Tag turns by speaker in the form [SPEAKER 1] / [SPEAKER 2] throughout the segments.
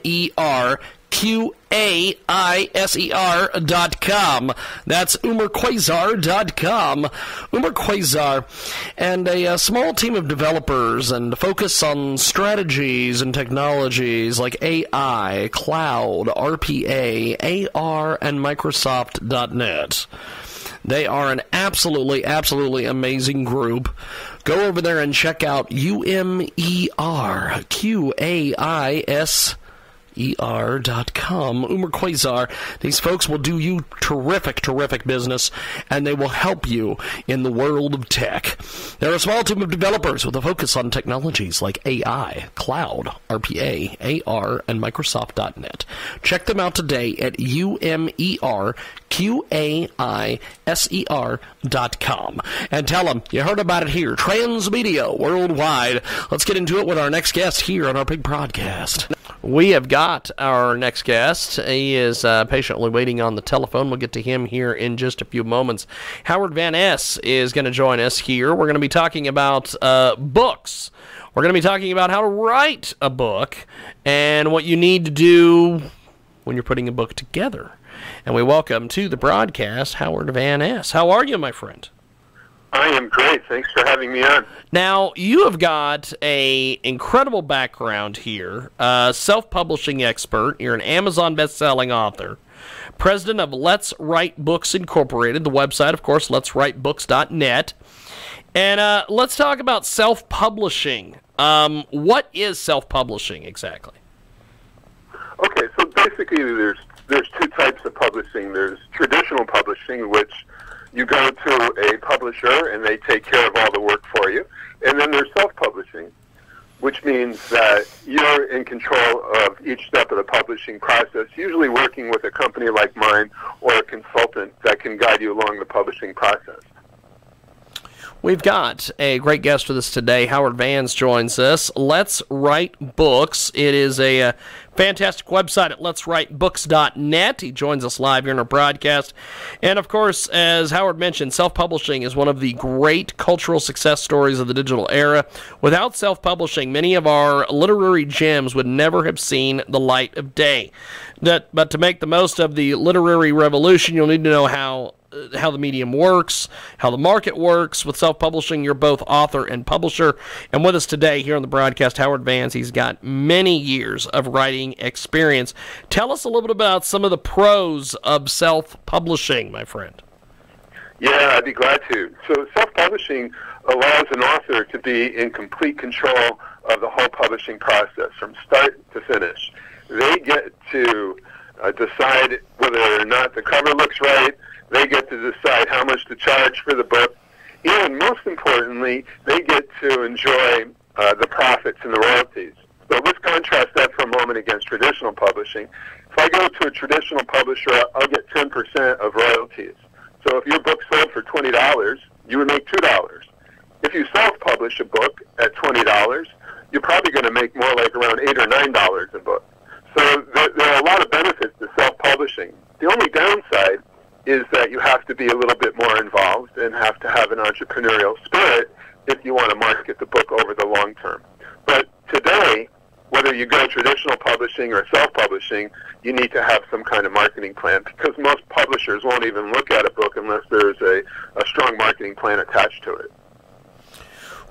[SPEAKER 1] UmerQuasar.com. That's UmerQuasar.com. UmerQuasar, and a small team of developers and focus on strategies and technologies like AI, cloud, RPA, AR, and Microsoft.net. They are an absolutely amazing group. Go over there and check out UmerQuasar.com. UmerQuasar. These folks will do you terrific business, and they will help you in the world of tech. They're a small team of developers with a focus on technologies like AI, cloud, RPA, AR, and Microsoft.net. Check them out today at UmerQuasar.com. And tell them you heard about it here. Transmedia Worldwide. Let's get into it with our next guest here on our big broadcast. We have got our next guest. He is patiently waiting on the telephone. We'll get to him here in just a few moments. Howard Van Ness is going to join us here. We're going to be talking about books. We're going to be talking about how to write a book and what you need to do when you're putting a book together. And we welcome to the broadcast Howard Van Ness. How are you, my friend?
[SPEAKER 2] I am great. Thanks for having me on.
[SPEAKER 1] Now, you have got an incredible background here. Self-publishing expert. You're an Amazon best-selling author. President of Let's Write Books Incorporated. The website, of course, letswritebooks.net. And let's talk about self-publishing. What is self-publishing exactly?
[SPEAKER 2] Okay, so basically there's two types of publishing. There's traditional publishing, which you go to a publisher and they take care of all the work for you. And then there's self-publishing, which means that you're in control of each step of the publishing process, usually working with a company like mine or a consultant that can guide you along the publishing process.
[SPEAKER 1] We've got a great guest with us today. Howard Vance joins us. Let's Write Books. It is a fantastic website at letswritebooks.net. He joins us live here in our broadcast. And, of course, as Howard mentioned, self-publishing is one of the great cultural success stories of the digital era. Without self-publishing, many of our literary gems would never have seen the light of day. But to make the most of the literary revolution, you'll need to know how the medium works, how the market works. With self-publishing, you're both author and publisher. And with us today here on the broadcast, Howard Vance. He's got many years of writing experience. Tell us a little bit about some of the pros of self-publishing, my friend.
[SPEAKER 2] Yeah, I'd be glad to. So self-publishing allows an author to be in complete control of the whole publishing process from start to finish. They get to decide whether or not the cover looks right. They get to decide how much to charge for the book. And most importantly, they get to enjoy the profits and the royalties. So let's contrast that for a moment against traditional publishing. If I go to a traditional publisher, I'll get 10% of royalties. So if your book sold for $20, you would make $2. If you self-publish a book at $20, you're probably going to make more like around $8 or $9 a book. So there are a lot of benefits to self-publishing. The only downside is that you have to be a little bit more involved and have to have an entrepreneurial spirit if you want to market the book over the long term. But today, whether you go traditional publishing or self-publishing, you need to have some kind of marketing plan, because most publishers won't even look at a book unless there's a strong marketing plan attached to it.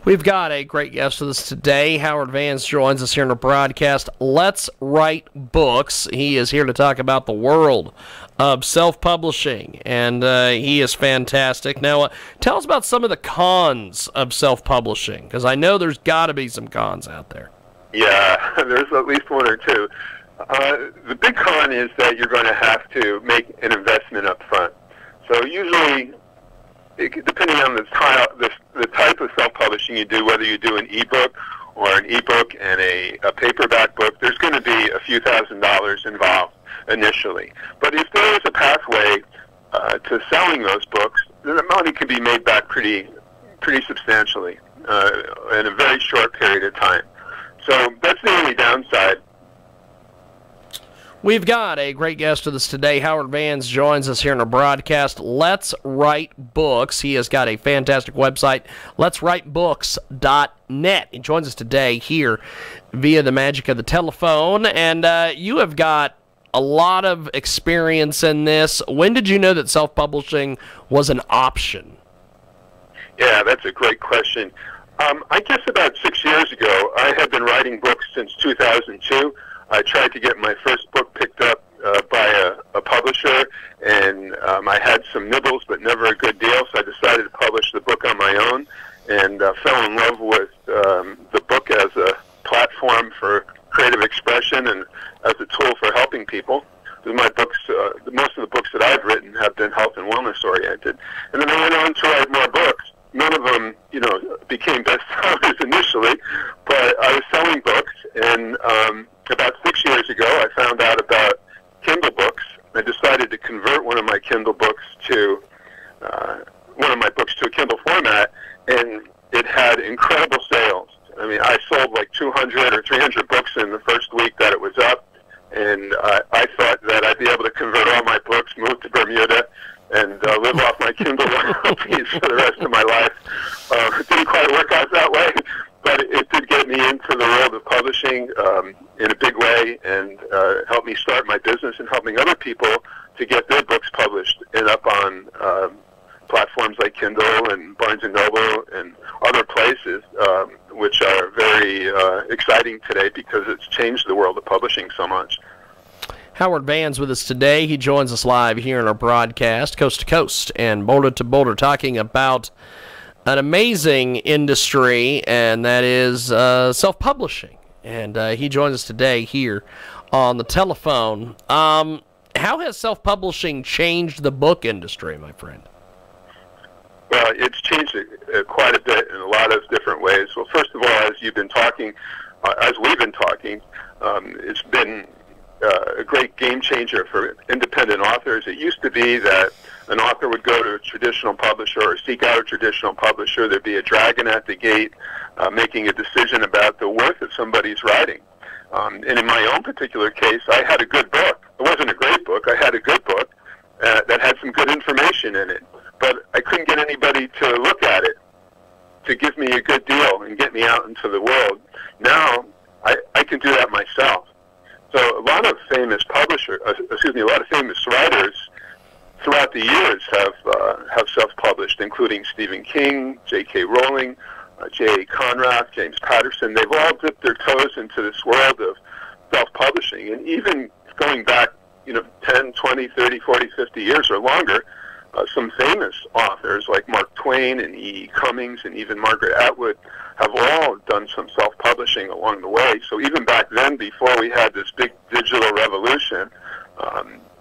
[SPEAKER 1] We've got a great guest with us today. Howard Vance joins us here in the broadcast. Let's Write Books. He is here to talk about the world of self-publishing, and he is fantastic. Now, tell us about some of the cons of self-publishing, because I know there's got to be some cons out there.
[SPEAKER 2] Yeah, there's at least one or two. The big con is that you're going to have to make an investment up front. So usually, depending on the type of self-publishing you do, whether you do an ebook or an ebook and a paperback book, there's going to be a few $1,000s involved initially. But if there is a pathway to selling those books, then the money can be made back pretty substantially in a very short period of time. So that's the only downside.
[SPEAKER 1] We've got a great guest with us today. Howard Vans joins us here in our broadcast. Let's Write Books. He has got a fantastic website, letswritebooks.net. He joins us today here via the magic of the telephone. And you have got a lot of experience in this. When did you know that self-publishing was an option?
[SPEAKER 2] Yeah, that's a great question. I guess about 6 years ago, I had been writing books since 2002. I tried to get my first book picked up by a publisher, and I had some nibbles, but never a good deal, so I decided to publish the book on my own, and fell in love with the book as a platform for creative expression and as a tool for helping people. My books, most of the books that I've written have been health and wellness oriented. And then I went on to write more books. None of them, became bestsellers initially, but I was selling books, and about 6 years ago, I found out about Kindle books. I decided to convert one of my books to a Kindle format, and it had incredible sales. I mean, I sold like 200 or 300 books in the first week that it was up, and I thought that I'd be able to convert all my books, move to Bermuda, and live off my Kindle royalties for the rest of my life. It didn't quite work out that way, but it did get me into the world of publishing in a big way, and helped me start my business and helping other people to get their books published and up on platforms like Kindle and Barnes & Noble and other places, which are very exciting today because it's changed the world of publishing so much.
[SPEAKER 1] Howard Vans with us today. He joins us live here in our broadcast, coast to coast and boulder to boulder, talking about an amazing industry, and that is self-publishing. And he joins us today here on the telephone. How has self-publishing changed the book industry, my friend?
[SPEAKER 2] Well, it's changed it quite a bit in a lot of different ways. Well, first of all, as we've been talking, it's been a great game changer for independent authors. It used to be that an author would go to a traditional publisher or seek out a traditional publisher. There'd be a dragon at the gate making a decision about the worth of somebody's writing. And in my own particular case, I had a good book. It wasn't a great book. I had a good book that had some good information in it. But I couldn't get anybody to look at it to give me a good deal and get me out into the world. Now, I can do that myself. So a lot of famous writers throughout the years have self-published, including Stephen King, J.K. Rowling, J.A. Conrad, James Patterson. They've all dipped their toes into this world of self-publishing. And even going back, 10, 20, 30, 40, 50 years or longer, some famous authors like Mark Twain and E. E. Cummings and even Margaret Atwood have all done some self-publishing along the way. So even back then, before we had this big digital revolution,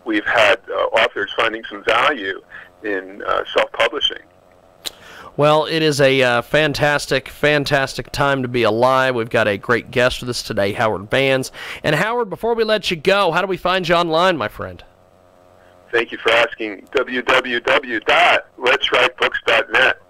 [SPEAKER 2] we've had authors finding some value in self-publishing.
[SPEAKER 1] Well, it is a fantastic, fantastic time to be alive. We've got a great guest with us today, Howard Vans. And Howard, before we let you go, how do we find you online, my friend?
[SPEAKER 2] Thank you for asking. www.letswritebooks.net.